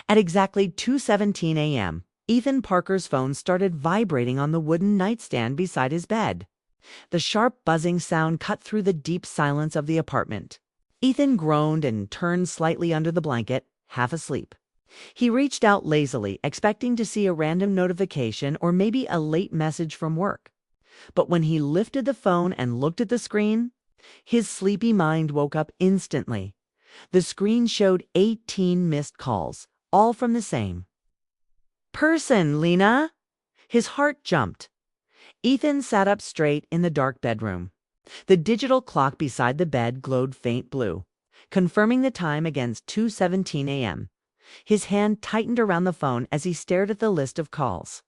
At exactly 2:17 a.m., Ethan Parker's phone started vibrating on the wooden nightstand beside his bed. The sharp buzzing sound cut through the deep silence of the apartment. Ethan groaned and turned slightly under the blanket, half asleep. He reached out lazily, expecting to see a random notification or maybe a late message from work. But when he lifted the phone and looked at the screen, his sleepy mind woke up instantly. The screen showed 18 missed calls, all from the same person. Lena? His heart jumped. Ethan sat up straight in the dark bedroom. The digital clock beside the bed glowed faint blue, confirming the time against 2:17 a.m. His hand tightened around the phone as he stared at the list of calls.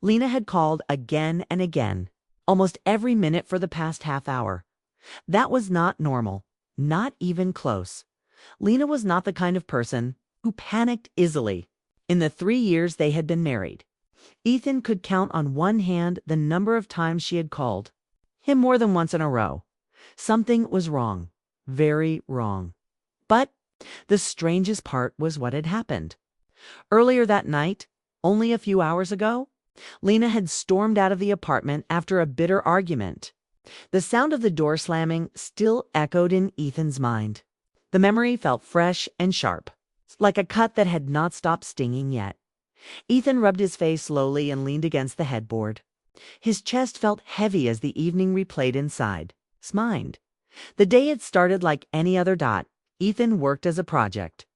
Lena had called again and again, almost every minute for the past half hour. That was not normal, not even close. Lena was not the kind of person who panicked easily. In the 3 years they had been married, Ethan could count on one hand the number of times she had called him more than once in a row. Something was wrong, very wrong. But the strangest part was what had happened. Earlier that night, only a few hours ago, Lena had stormed out of the apartment after a bitter argument. The sound of the door slamming still echoed in Ethan's mind. The memory felt fresh and sharp, like a cut that had not stopped stinging yet. Ethan rubbed his face slowly and leaned against the headboard. His chest felt heavy as the evening replayed inside his mind. The day had started like any other dot. Ethan worked as a project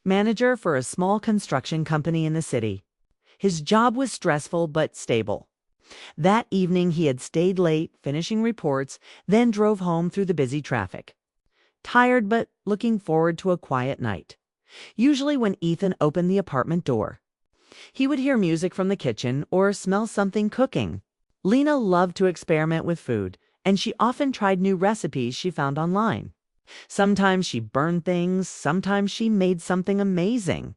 manager for a small construction company in the city. His job was stressful but stable. That evening he had stayed late, finishing reports, then drove home through the busy traffic. Tired but looking forward to a quiet night. Usually when Ethan opened the apartment door, he would hear music from the kitchen or smell something cooking. Lena loved to experiment with food, and she often tried new recipes she found online. Sometimes she burned things, sometimes she made something amazing.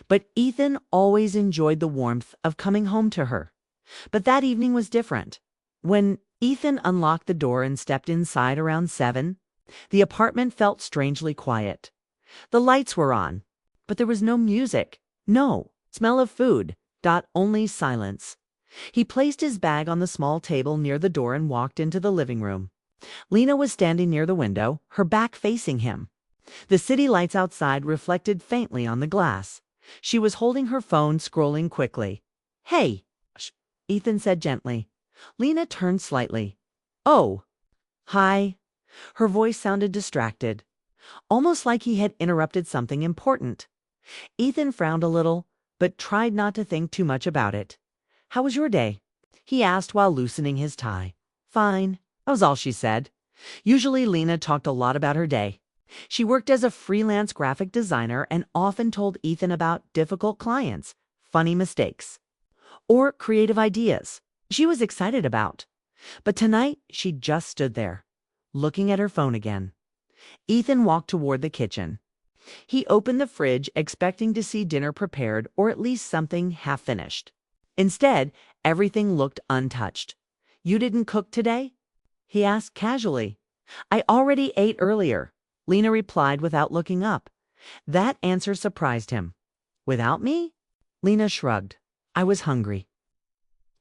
But Ethan always enjoyed the warmth of coming home to her. But that evening was different. When Ethan unlocked the door and stepped inside around 7, the apartment felt strangely quiet. The lights were on, but there was no music, no smell of food, only silence. He placed his bag on the small table near the door and walked into the living room. Lena was standing near the window, her back facing him. The city lights outside reflected faintly on the glass. She was holding her phone, scrolling quickly. "Hey," Ethan said gently. Lena turned slightly. "Oh, hi." Her voice sounded distracted, almost like he had interrupted something important. Ethan frowned a little, but tried not to think too much about it. "How was your day?" he asked while loosening his tie. "Fine." That was all she said. Usually Lena talked a lot about her day. She worked as a freelance graphic designer and often told Ethan about difficult clients, funny mistakes, or creative ideas she was excited about. But tonight she just stood there, looking at her phone again. Ethan walked toward the kitchen. He opened the fridge, expecting to see dinner prepared or at least something half finished. Instead, everything looked untouched. "You didn't cook today?" he asked casually. "I already ate earlier," Lena replied without looking up. That answer surprised him. "Without me?" Lena shrugged. "I was hungry."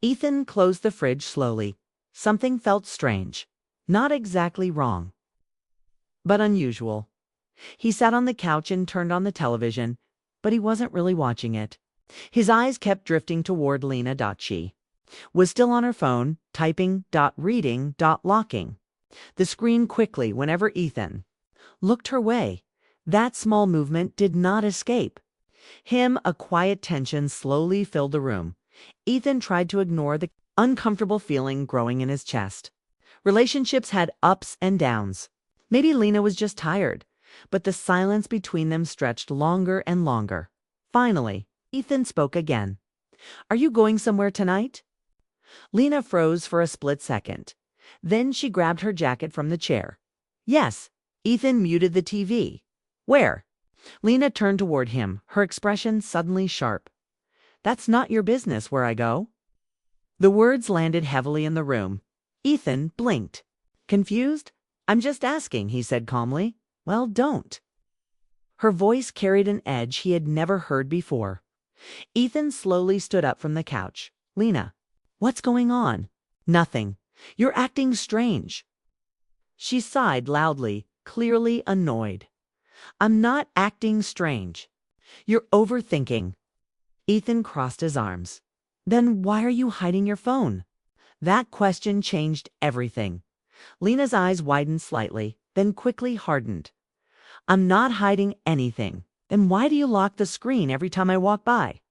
Ethan closed the fridge slowly. Something felt strange. Not exactly wrong, but unusual. He sat on the couch and turned on the television, but he wasn't really watching it. His eyes kept drifting toward Lena. She was still on her phone, typing, reading, locking the screen quickly whenever Ethan looked her way. That small movement did not escape him. A quiet tension slowly filled the room. Ethan tried to ignore the uncomfortable feeling growing in his chest. Relationships had ups and downs. Maybe Lena was just tired, but the silence between them stretched longer and longer. Finally, Ethan spoke again. "Are you going somewhere tonight?" Lena froze for a split second. Then she grabbed her jacket from the chair. "Yes." Ethan muted the TV. "Where?" Lena turned toward him, her expression suddenly sharp. "That's not your business where I go." The words landed heavily in the room. Ethan blinked. Confused? "I'm just asking," he said calmly. "Well, don't." Her voice carried an edge he had never heard before. Ethan slowly stood up from the couch. "Lena, what's going on?" "Nothing. You're acting strange." She sighed loudly, clearly annoyed. "I'm not acting strange. You're overthinking." Ethan crossed his arms. "Then why are you hiding your phone?" That question changed everything. Lena's eyes widened slightly, then quickly hardened. "I'm not hiding anything. Then why do you lock the screen every time I walk by?"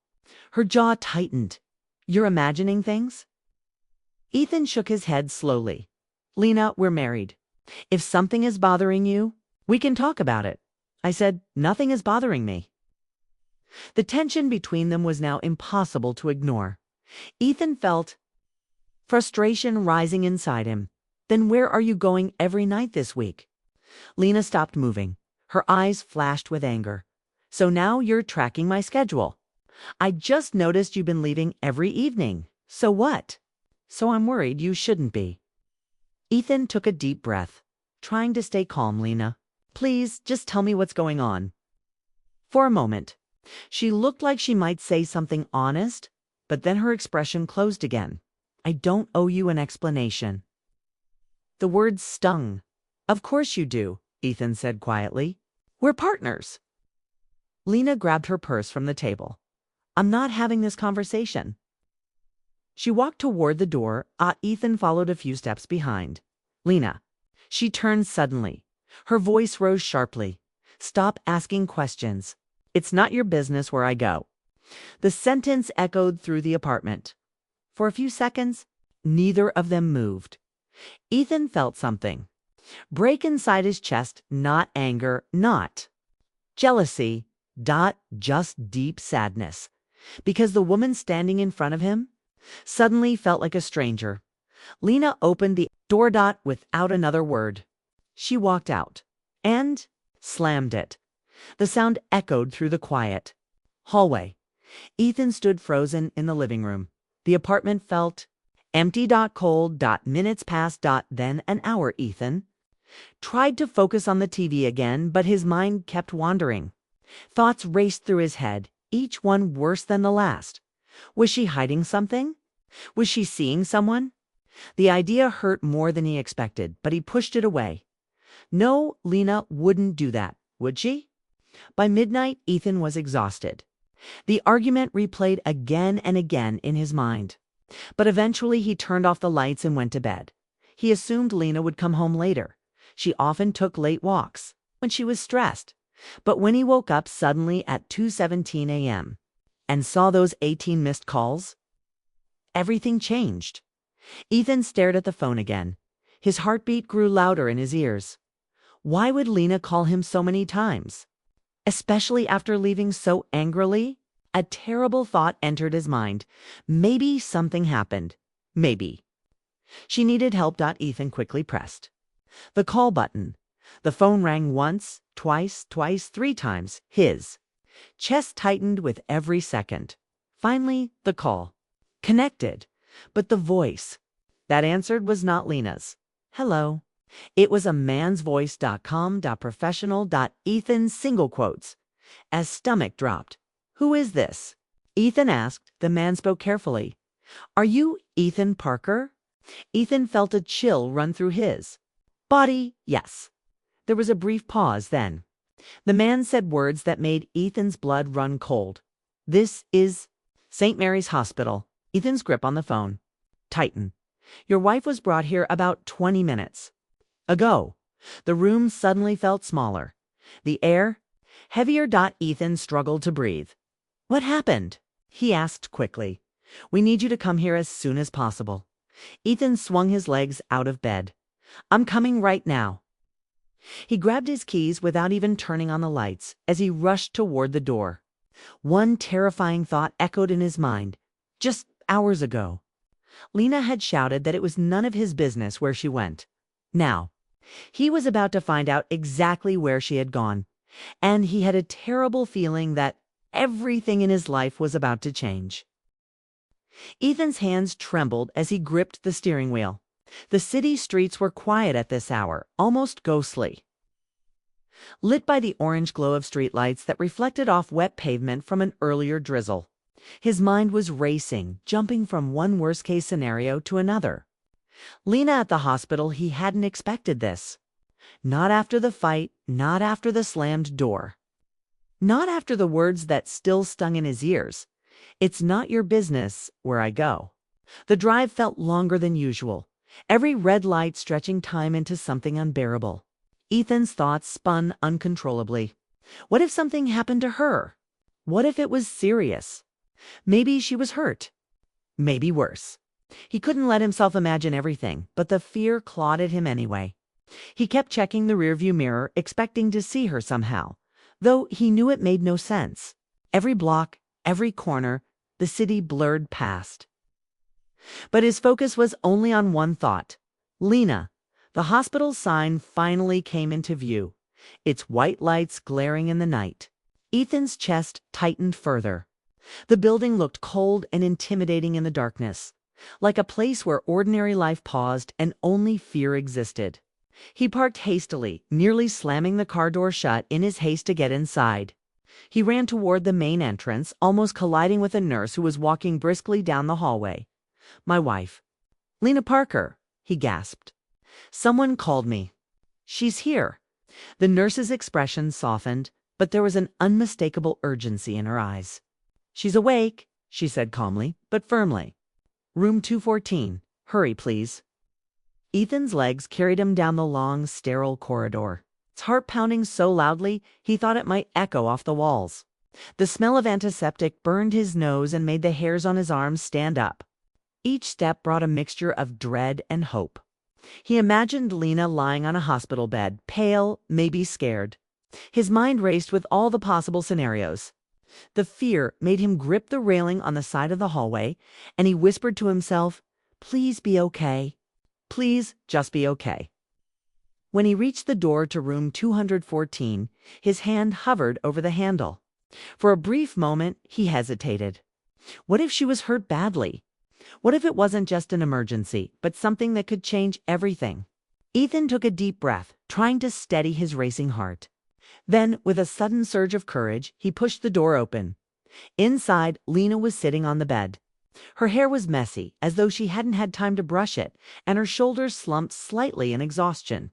Her jaw tightened. "You're imagining things?" Ethan shook his head slowly. "Lena, we're married. If something is bothering you, we can talk about it." I said, "Nothing is bothering me." The tension between them was now impossible to ignore. Ethan felt frustration rising inside him. "Then where are you going every night this week?" Lena stopped moving. Her eyes flashed with anger. "So now you're tracking my schedule. I just noticed you've been leaving every evening. So what?" "So I'm worried you shouldn't be." Ethan took a deep breath, trying to stay calm. "Lena, please just tell me what's going on." For a moment, she looked like she might say something honest, but then her expression closed again. "I don't owe you an explanation." The words stung. "Of course you do," Ethan said quietly. "We're partners." Lena grabbed her purse from the table. "I'm not having this conversation." She walked toward the door. Ethan followed a few steps behind. "Lena." She turned suddenly. Her voice rose sharply. "Stop asking questions. It's not your business where I go." The sentence echoed through the apartment. For a few seconds, neither of them moved. Ethan felt something break inside his chest, not anger, not jealousy, just deep sadness. Because the woman standing in front of him suddenly felt like a stranger. Lena opened the door without another word. She walked out and slammed it. The sound echoed through the quiet hallway. Ethan stood frozen in the living room. The apartment felt empty. Cold. Minutes passed. Then an hour. Ethan tried to focus on the TV again, but his mind kept wandering. Thoughts raced through his head, each one worse than the last. Was she hiding something? Was she seeing someone? The idea hurt more than he expected, but he pushed it away. No, Lena wouldn't do that, would she? By midnight, Ethan was exhausted. The argument replayed again and again in his mind. But eventually he turned off the lights and went to bed. He assumed Lena would come home later. She often took late walks when she was stressed. But when he woke up suddenly at 2:17 a.m. and saw those 18 missed calls, everything changed. Ethan stared at the phone again. His heartbeat grew louder in his ears. Why would Lena call him so many times? Especially after leaving so angrily? A terrible thought entered his mind. Maybe something happened. Maybe. She needed help. Ethan quickly pressed the call button. The phone rang once, twice, 3 times. His chest tightened with every second. Finally, the call connected. But the voice that answered was not Lena's. "Hello." It was a man's voice. Calm, professional. Ethan single quotes. As stomach dropped. "Who is this?" Ethan asked. The man spoke carefully. "Are you Ethan Parker?" Ethan felt a chill run through his body. "Yes." There was a brief pause. Then the man said words that made Ethan's blood run cold. "This is St. Mary's Hospital." Ethan's grip on the phone tightened. "Your wife was brought here about 20 minutes ago." The room suddenly felt smaller. The air heavier. Ethan struggled to breathe. "What happened?" he asked quickly. "We need you to come here as soon as possible." Ethan swung his legs out of bed. "I'm coming right now." He grabbed his keys without even turning on the lights as he rushed toward the door. One terrifying thought echoed in his mind. Just hours ago, Lena had shouted that it was none of his business where she went. Now, he was about to find out exactly where she had gone, and he had a terrible feeling that everything in his life was about to change. Ethan's hands trembled as he gripped the steering wheel. The city streets were quiet at this hour, almost ghostly. lit by the orange glow of streetlights that reflected off wet pavement from an earlier drizzle. His mind was racing, jumping from one worst-case scenario to another. Lena at the hospital, he hadn't expected this. Not after the fight, not after the slammed door. Not after the words that still stung in his ears. "It's not your business where I go." The drive felt longer than usual, every red light stretching time into something unbearable. Ethan's thoughts spun uncontrollably. What if something happened to her? What if it was serious? Maybe she was hurt. Maybe worse. He couldn't let himself imagine everything, but the fear clawed at him anyway. He kept checking the rearview mirror, expecting to see her somehow, though he knew it made no sense. Every block, every corner, the city blurred past. But his focus was only on one thought. Lena. The hospital sign finally came into view, its white lights glaring in the night. Ethan's chest tightened further. The building looked cold and intimidating in the darkness, like a place where ordinary life paused and only fear existed. He parked hastily, nearly slamming the car door shut in his haste to get inside. He ran toward the main entrance, almost colliding with a nurse who was walking briskly down the hallway. "My wife. Lena Parker," he gasped. "Someone called me." "She's here." The nurse's expression softened, but there was an unmistakable urgency in her eyes. "She's awake," she said calmly, but firmly. "Room 214. Hurry, please." Ethan's legs carried him down the long, sterile corridor. His heart pounding so loudly he thought it might echo off the walls. The smell of antiseptic burned his nose and made the hairs on his arms stand up. Each step brought a mixture of dread and hope. He imagined Lena lying on a hospital bed, pale, maybe scared. His mind raced with all the possible scenarios. The fear made him grip the railing on the side of the hallway, and he whispered to himself, "Please be okay. Please just be okay." When he reached the door to room 214, his hand hovered over the handle. For a brief moment, he hesitated. What if she was hurt badly? What if it wasn't just an emergency, but something that could change everything? Ethan took a deep breath, trying to steady his racing heart. Then, with a sudden surge of courage, he pushed the door open. Inside, Lena was sitting on the bed. Her hair was messy, as though she hadn't had time to brush it, and her shoulders slumped slightly in exhaustion.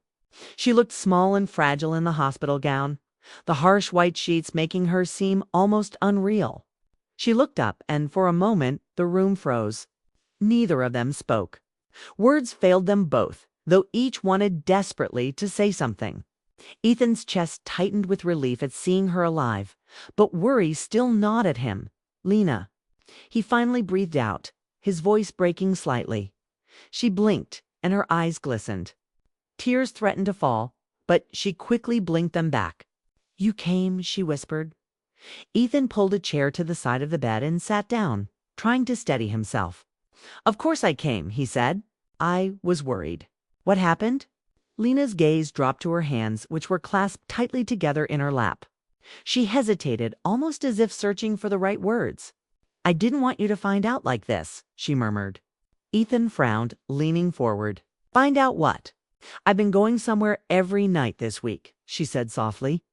She looked small and fragile in the hospital gown, the harsh white sheets making her seem almost unreal. She looked up, and for a moment, the room froze. Neither of them spoke. Words failed them both, though each wanted desperately to say something. Ethan's chest tightened with relief at seeing her alive, but worry still gnawed at him. "Lena." He finally breathed out, his voice breaking slightly. She blinked, and her eyes glistened. Tears threatened to fall, but she quickly blinked them back. "You came," she whispered. Ethan pulled a chair to the side of the bed and sat down, trying to steady himself. "Of course I came," he said. "I was worried." "What happened?" Lena's gaze dropped to her hands, which were clasped tightly together in her lap. She hesitated, almost as if searching for the right words. "I didn't want you to find out like this," she murmured. Ethan frowned, leaning forward. "Find out what?" "I've been going somewhere every night this week," she said softly.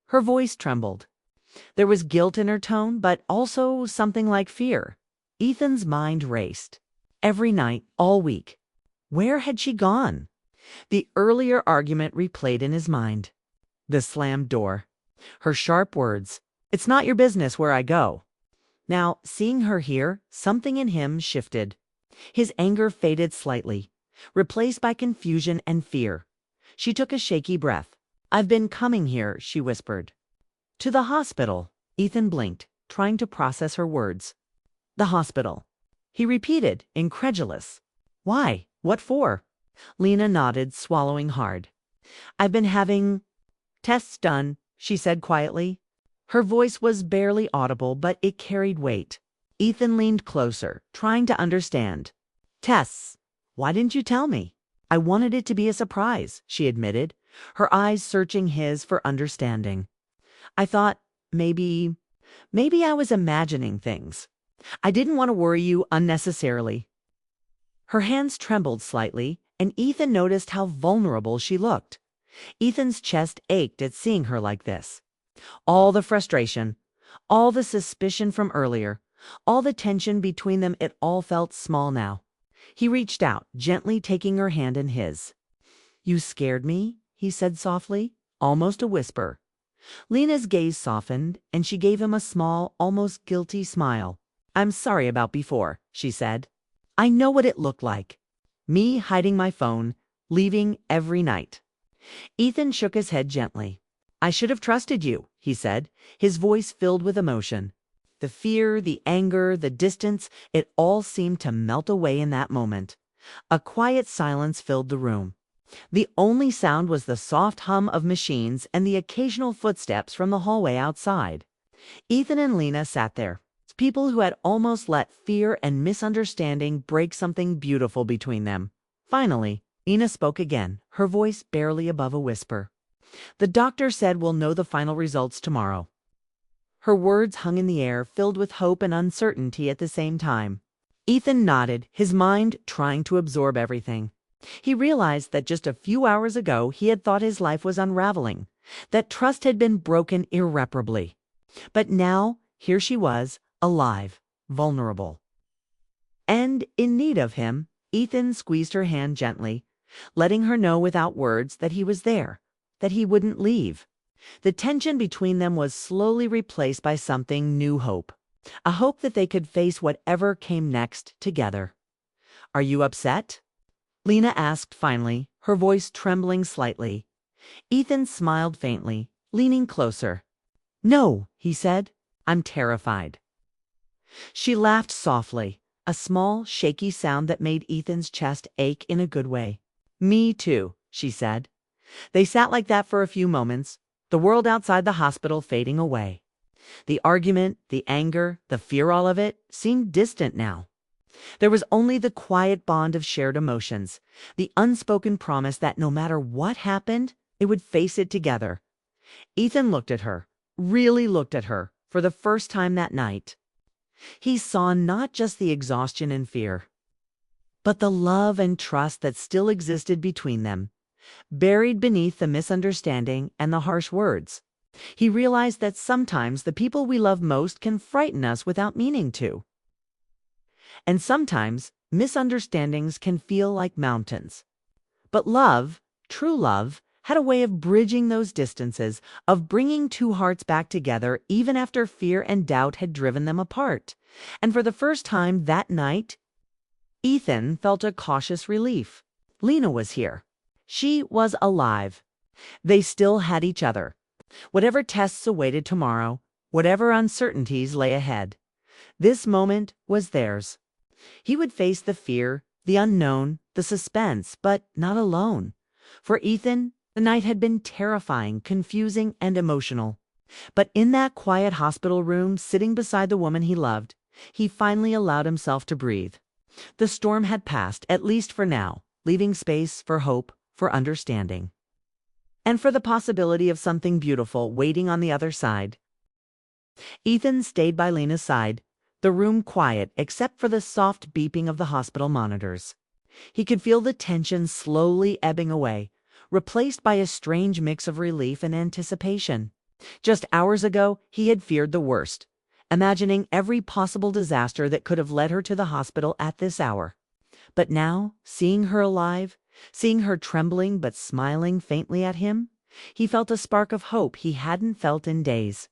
Her voice trembled. There was guilt in her tone, but also something like fear. Ethan's mind raced. Every night, all week. Where had she gone? The earlier argument replayed in his mind. The slammed door. Her sharp words. "It's not your business where I go." Now, seeing her here, something in him shifted. His anger faded slightly, replaced by confusion and fear. She took a shaky breath. "I've been coming here," she whispered. "To the hospital." Ethan blinked, trying to process her words. "The hospital." He repeated, incredulous. "Why? What for?" Lena nodded, swallowing hard. "I've been having tests done," she said quietly. Her voice was barely audible, but it carried weight. Ethan leaned closer, trying to understand. "Tests? Why didn't you tell me?" "I wanted it to be a surprise," she admitted, her eyes searching his for understanding. "I thought maybe I was imagining things. I didn't want to worry you unnecessarily." Her hands trembled slightly, and Ethan noticed how vulnerable she looked. Ethan's chest ached at seeing her like this. All the frustration, all the suspicion from earlier, all the tension between them, it all felt small now. He reached out, gently taking her hand in his. "You scared me," he said softly, almost a whisper. Lena's gaze softened, and she gave him a small, almost guilty smile. "I'm sorry about before," she said. "I know what it looked like. Me hiding my phone, leaving every night." Ethan shook his head gently. "I should have trusted you," he said, his voice filled with emotion. The fear, the anger, the distance, it all seemed to melt away in that moment. A quiet silence filled the room. The only sound was the soft hum of machines and the occasional footsteps from the hallway outside. Ethan and Lena sat there, people who had almost let fear and misunderstanding break something beautiful between them. Finally, Lena spoke again, her voice barely above a whisper. "The doctor said we'll know the final results tomorrow." Her words hung in the air, filled with hope and uncertainty at the same time. Ethan nodded, his mind trying to absorb everything. He realized that just a few hours ago he had thought his life was unraveling, that trust had been broken irreparably. But now, here she was, alive, vulnerable. And in need of him. Ethan squeezed her hand gently, letting her know without words that he was there, that he wouldn't leave. The tension between them was slowly replaced by something new: hope. A hope that they could face whatever came next together. "Are you upset?" Lena asked finally, her voice trembling slightly. Ethan smiled faintly, leaning closer. "No," he said. "I'm terrified." She laughed softly, a small, shaky sound that made Ethan's chest ache in a good way. "Me too," she said. They sat like that for a few moments, the world outside the hospital fading away. The argument, the anger, the fear, all of it seemed distant now. There was only the quiet bond of shared emotions, the unspoken promise that no matter what happened, they would face it together. Ethan looked at her, really looked at her, for the first time that night. He saw not just the exhaustion and fear, but the love and trust that still existed between them, buried beneath the misunderstanding and the harsh words. He realized that sometimes the people we love most can frighten us without meaning to. And sometimes misunderstandings can feel like mountains. But love, true love, had a way of bridging those distances, of bringing two hearts back together even after fear and doubt had driven them apart. And for the first time that night, Ethan felt a cautious relief. Lena was here. She was alive. They still had each other. Whatever tests awaited tomorrow, whatever uncertainties lay ahead, this moment was theirs. He would face the fear, the unknown, the suspense, but not alone. For Ethan, the night had been terrifying, confusing, and emotional. But in that quiet hospital room, sitting beside the woman he loved, he finally allowed himself to breathe. The storm had passed, at least for now, leaving space for hope, for understanding, and for the possibility of something beautiful waiting on the other side. Ethan stayed by Lena's side, the room quiet except for the soft beeping of the hospital monitors. He could feel the tension slowly ebbing away, replaced by a strange mix of relief and anticipation. Just hours ago, he had feared the worst, imagining every possible disaster that could have led her to the hospital at this hour. But now, seeing her alive, seeing her trembling but smiling faintly at him, he felt a spark of hope he hadn't felt in days.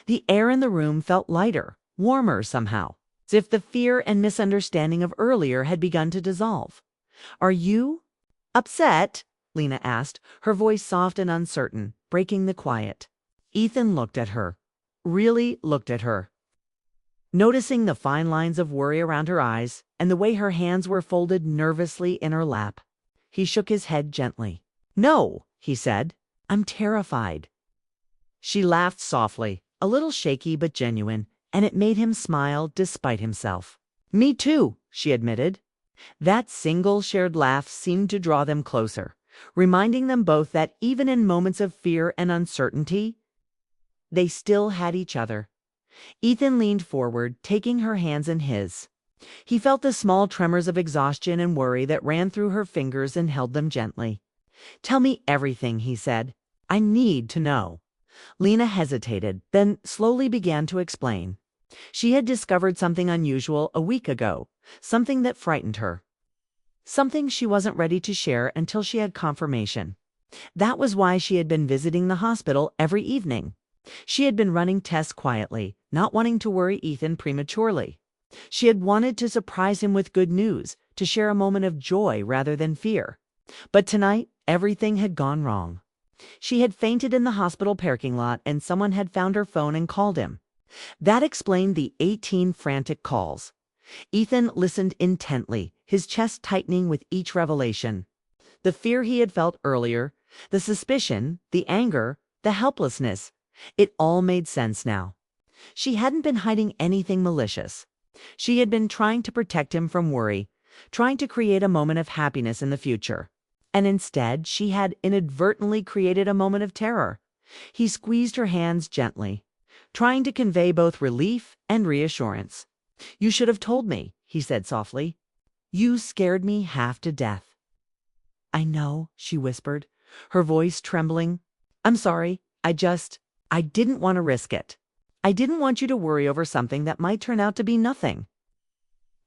The air in the room felt lighter, warmer somehow, as if the fear and misunderstanding of earlier had begun to dissolve. "Are you upset?" Lena asked, her voice soft and uncertain, breaking the quiet. Ethan looked at her, really looked at her, noticing the fine lines of worry around her eyes and the way her hands were folded nervously in her lap. He shook his head gently. "No," he said, "I'm terrified." She laughed softly, a little shaky but genuine, and it made him smile despite himself. "Me too," she admitted. That single shared laugh seemed to draw them closer, reminding them both that even in moments of fear and uncertainty, they still had each other. Ethan leaned forward, taking her hands in his. He felt the small tremors of exhaustion and worry that ran through her fingers and held them gently. "Tell me everything," he said. "I need to know." Lena hesitated, then slowly began to explain. She had discovered something unusual a week ago, something that frightened her. Something she wasn't ready to share until she had confirmation. That was why she had been visiting the hospital every evening. She had been running tests quietly, not wanting to worry Ethan prematurely. She had wanted to surprise him with good news, to share a moment of joy rather than fear. But tonight, everything had gone wrong. She had fainted in the hospital parking lot and someone had found her phone and called him. That explained the 18 frantic calls. Ethan listened intently, his chest tightening with each revelation. The fear he had felt earlier, the suspicion, the anger, the helplessness, it all made sense now. She hadn't been hiding anything malicious. She had been trying to protect him from worry, trying to create a moment of happiness in the future. And instead, she had inadvertently created a moment of terror. He squeezed her hands gently, trying to convey both relief and reassurance. "You should have told me," he said softly. "You scared me half to death." "I know," she whispered, her voice trembling. "I'm sorry. I didn't want to risk it. I didn't want you to worry over something that might turn out to be nothing."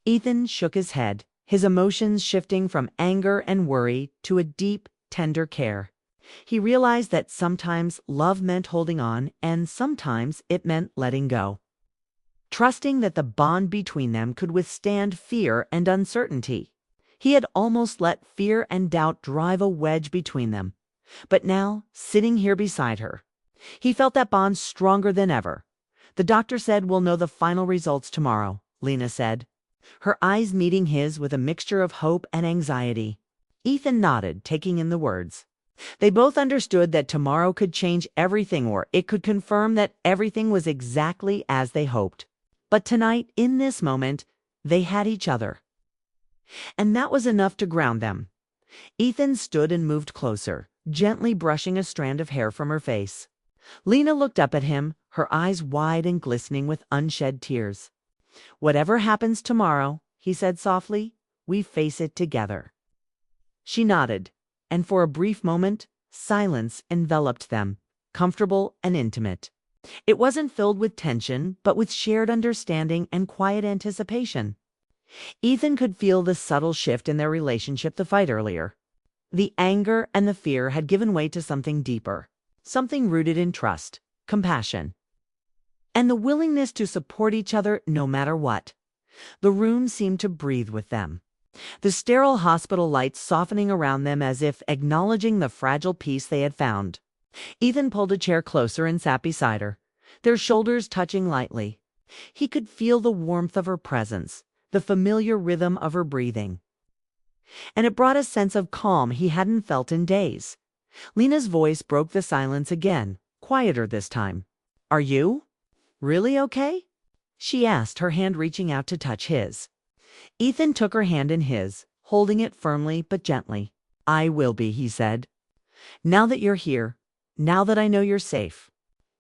Ethan shook his head, his emotions shifting from anger and worry to a deep, tender care. He realized that sometimes love meant holding on, and sometimes it meant letting go. Trusting that the bond between them could withstand fear and uncertainty. He had almost let fear and doubt drive a wedge between them. But now, sitting here beside her, he felt that bond stronger than ever. "The doctor said we'll know the final results tomorrow," Lena said, her eyes meeting his with a mixture of hope and anxiety. Ethan nodded, taking in the words. They both understood that tomorrow could change everything, or it could confirm that everything was exactly as they hoped. But tonight, in this moment, they had each other. And that was enough to ground them. Ethan stood and moved closer, gently brushing a strand of hair from her face. Lena looked up at him, her eyes wide and glistening with unshed tears. "Whatever happens tomorrow," he said softly, "we face it together." She nodded, and for a brief moment, silence enveloped them, comfortable and intimate. It wasn't filled with tension, but with shared understanding and quiet anticipation. Ethan could feel the subtle shift in their relationship the fight earlier. The anger and the fear had given way to something deeper, something rooted in trust, compassion, and the willingness to support each other no matter what. The room seemed to breathe with them, the sterile hospital lights softening around them as if acknowledging the fragile peace they had found. Ethan pulled a chair closer and sat beside her, their shoulders touching lightly. He could feel the warmth of her presence, the familiar rhythm of her breathing. And it brought a sense of calm he hadn't felt in days. Lena's voice broke the silence again, quieter this time. "Are you really okay?" she asked, her hand reaching out to touch his. Ethan took her hand in his, holding it firmly but gently. "I will be," he said. "Now that you're here, now that I know you're safe,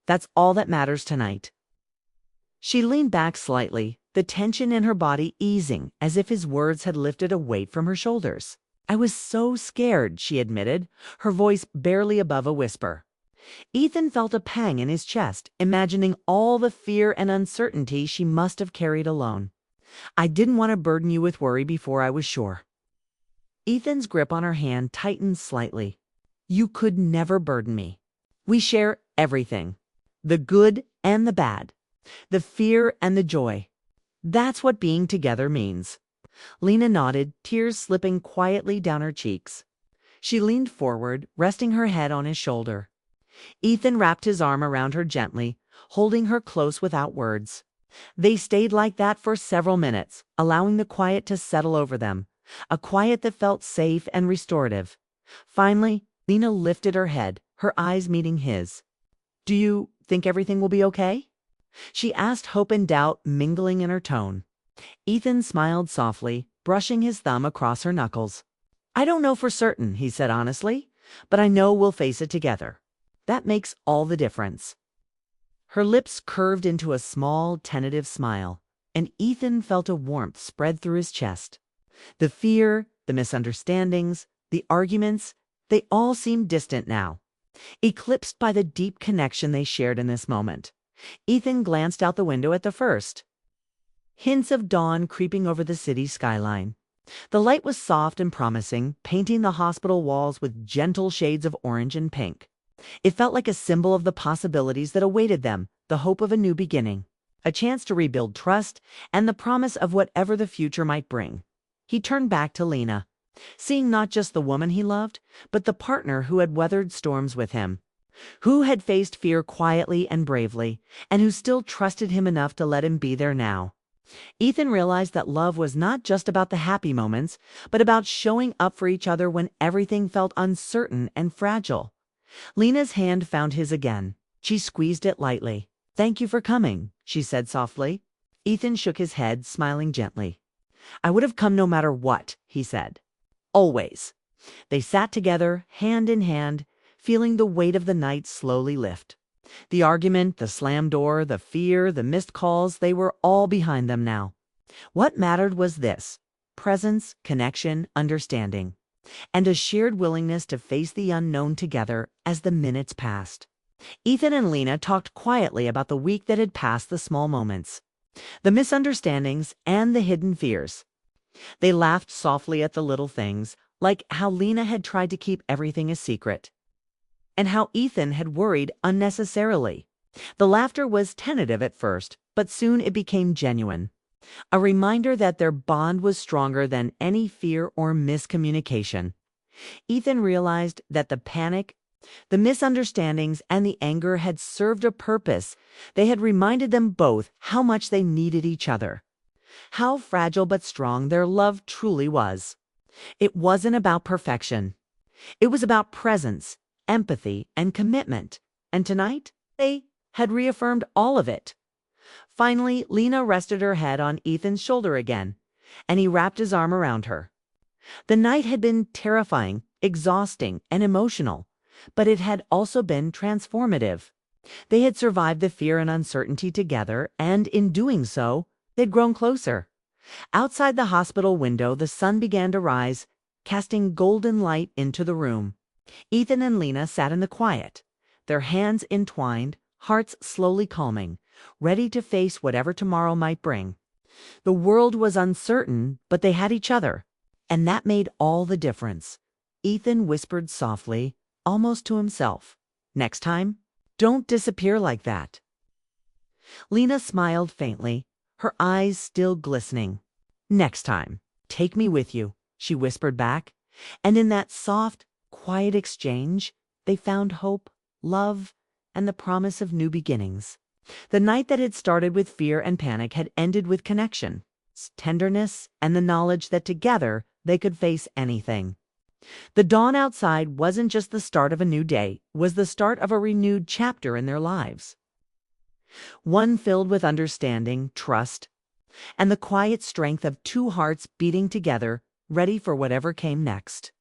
that's all that matters tonight." She leaned back slightly, the tension in her body easing as if his words had lifted a weight from her shoulders. "I was so scared," she admitted, her voice barely above a whisper. Ethan felt a pang in his chest, imagining all the fear and uncertainty she must have carried alone. "I didn't want to burden you with worry before I was sure." Ethan's grip on her hand tightened slightly. "You could never burden me. We share everything, the good and the bad, the fear and the joy. That's what being together means." Lena nodded, tears slipping quietly down her cheeks. She leaned forward, resting her head on his shoulder. Ethan wrapped his arm around her gently, holding her close without words. They stayed like that for several minutes, allowing the quiet to settle over them, a quiet that felt safe and restorative. Finally, Lena lifted her head, her eyes meeting his. "Do you think everything will be okay?" she asked, hope and doubt mingling in her tone. Ethan smiled softly, brushing his thumb across her knuckles. "I don't know for certain," he said honestly, "but I know we'll face it together. That makes all the difference." Her lips curved into a small, tentative smile, and Ethan felt a warmth spread through his chest. The fear, the misunderstandings, the arguments, They all seemed distant now, eclipsed by the deep connection they shared in this moment. Ethan glanced out the window at the first. Hints of dawn creeping over the city skyline. The light was soft and promising, painting the hospital walls with gentle shades of orange and pink. It felt like a symbol of the possibilities that awaited them, the hope of a new beginning, a chance to rebuild trust, and the promise of whatever the future might bring. He turned back to Lena, seeing not just the woman he loved, but the partner who had weathered storms with him, who had faced fear quietly and bravely, and who still trusted him enough to let him be there now. Ethan realized that love was not just about the happy moments, but about showing up for each other when everything felt uncertain and fragile. Lena's hand found his again. She squeezed it lightly. "Thank you for coming," she said softly. Ethan shook his head, smiling gently. "I would have come no matter what," he said. "Always." They sat together, hand in hand, feeling the weight of the night slowly lift. The argument, the slammed door, the fear, the missed calls, they were all behind them now. What mattered was this: presence, connection, understanding, and a shared willingness to face the unknown together as the minutes passed. Ethan and Lena talked quietly about the week that had passed, the small moments, the misunderstandings, and the hidden fears. They laughed softly at the little things, like how Lena had tried to keep everything a secret, and how Ethan had worried unnecessarily. The laughter was tentative at first, but soon it became genuine, a reminder that their bond was stronger than any fear or miscommunication. Ethan realized that the panic, the misunderstandings, and the anger had served a purpose. They had reminded them both how much they needed each other, how fragile but strong their love truly was. It wasn't about perfection. It was about presence, empathy, and commitment. And tonight, they had reaffirmed all of it. Finally, Lena rested her head on Ethan's shoulder again, and he wrapped his arm around her. The night had been terrifying, exhausting, and emotional, but it had also been transformative. They had survived the fear and uncertainty together, and in doing so, they'd grown closer. Outside the hospital window, the sun began to rise, casting golden light into the room. Ethan and Lena sat in the quiet, their hands entwined, hearts slowly calming, ready to face whatever tomorrow might bring. The world was uncertain, but they had each other, and that made all the difference. Ethan whispered softly, almost to himself, "Next time, don't disappear like that." Lena smiled faintly, her eyes still glistening. "Next time, take me with you," she whispered back, and in that soft, quiet exchange, they found hope, love, and the promise of new beginnings. The night that had started with fear and panic had ended with connection, tenderness, and the knowledge that together they could face anything. The dawn outside wasn't just the start of a new day, it was the start of a renewed chapter in their lives. One filled with understanding, trust, and the quiet strength of two hearts beating together, ready for whatever came next.